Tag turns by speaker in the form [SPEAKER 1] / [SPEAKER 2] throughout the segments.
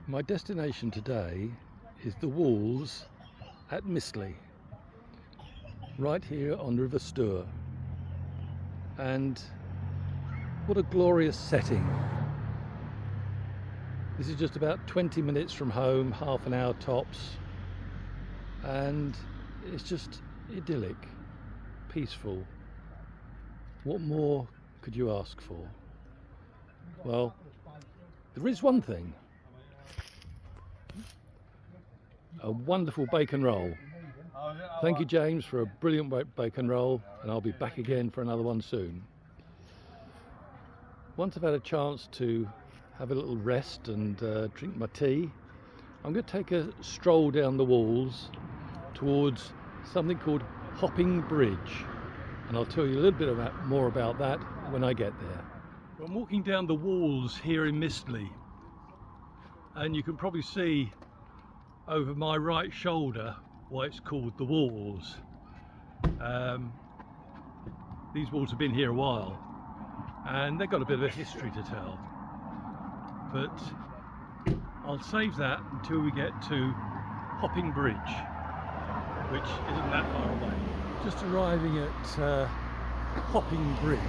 [SPEAKER 1] My destination today is the Walls at Mistley, right here on River Stour. And what a glorious setting. This is just about 20 minutes from home, half an hour tops, and it's just idyllic, peaceful. What more could you ask for? Well, there is one thing. A wonderful bacon roll. Thank you, James, for a brilliant bacon roll, and I'll be back again for another one soon. Once I've had a chance to have a little rest and drink my tea, I'm going to take a stroll down the Walls towards something called Hopping Bridge, and I'll tell you a little bit more about that when I get there. I'm walking down the Walls here in Mistley, and you can probably see over my right shoulder why it's called the Walls. These walls have been here a while and they've got a bit of a history to tell, but I'll save that until we get to Hopping Bridge, which isn't that far away. Just arriving at Hopping Bridge.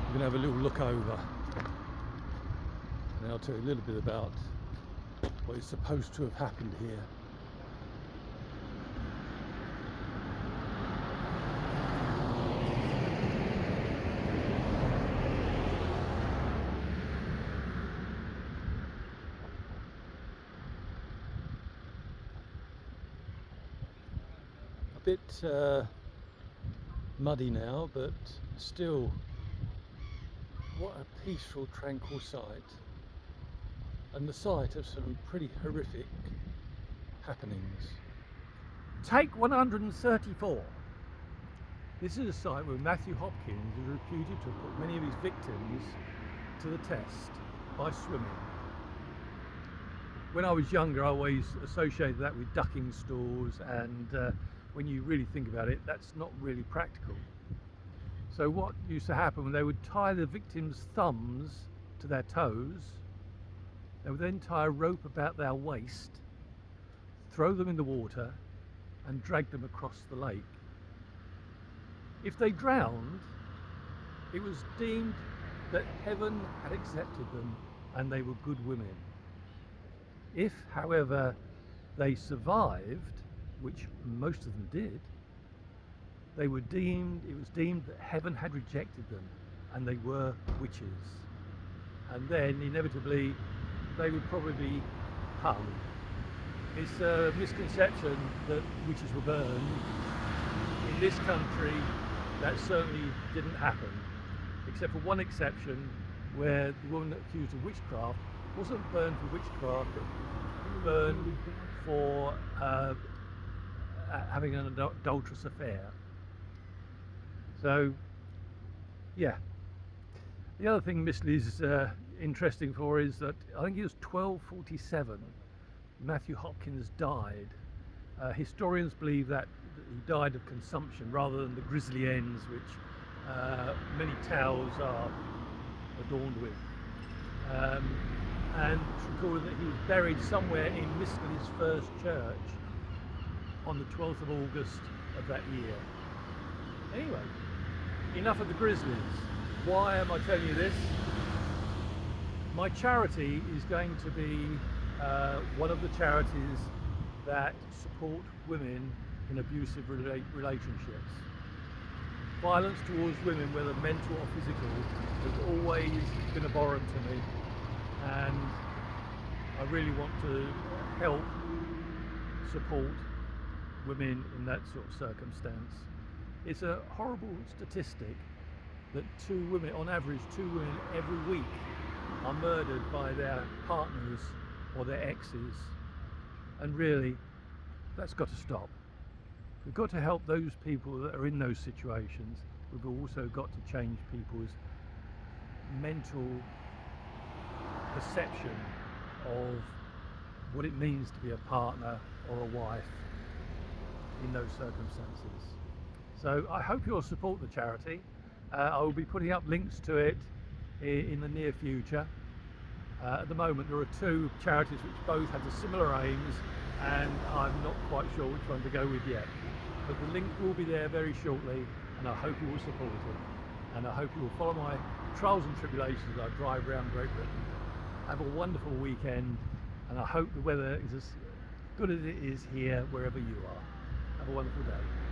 [SPEAKER 1] We're going to have a little look over and I'll tell you a little bit about what is supposed to have happened here. A bit muddy now, but still, what a peaceful, tranquil sight. And the site of some pretty horrific happenings. Take 134. This is a site where Matthew Hopkins is reputed to have put many of his victims to the test by swimming. When I was younger, I always associated that with ducking stores, and when you really think about it, that's not really practical. So what used to happen when they would tie the victims' thumbs to their toes, they would then tie a rope about their waist, throw them in the water and drag them across the lake. If they drowned, it was deemed that heaven had accepted them and they were good women. If, however, they survived, which most of them did, it was deemed that heaven had rejected them and they were witches. And then inevitably they would probably be hung. It's a misconception that witches were burned. In this country, that certainly didn't happen, except for one exception where the woman accused of witchcraft wasn't burned for witchcraft, but burned for having an adulterous affair. So, yeah. The other thing Mistley's interesting for is that I think it was 1247 Matthew Hopkins died. Historians believe that he died of consumption rather than the grisly ends which many towers are adorned with. And it's recorded that he was buried somewhere in Mistley's first church on the 12th of August of that year. Anyway, enough of the Grizzlies. Why am I telling you this? My charity is going to be one of the charities that support women in abusive relationships. Violence towards women, whether mental or physical, has always been abhorrent to me, and I really want to help support women in that sort of circumstance. It's a horrible statistic that on average, 2 women every week are murdered by their partners or their exes, and really that's got to stop. We've got to help those people that are in those situations. We've also got to change people's mental perception of what it means to be a partner or a wife in those circumstances. So I hope you'll support the charity. I will be putting up links to it in the near future. At the moment there are two charities which both have the similar aims, and I'm not quite sure which one to go with yet. But the link will be there very shortly, and I hope you will support it. And I hope you will follow my trials and tribulations as I drive around Great Britain. Have a wonderful weekend, and I hope the weather is as good as it is here wherever you are. Have a wonderful day.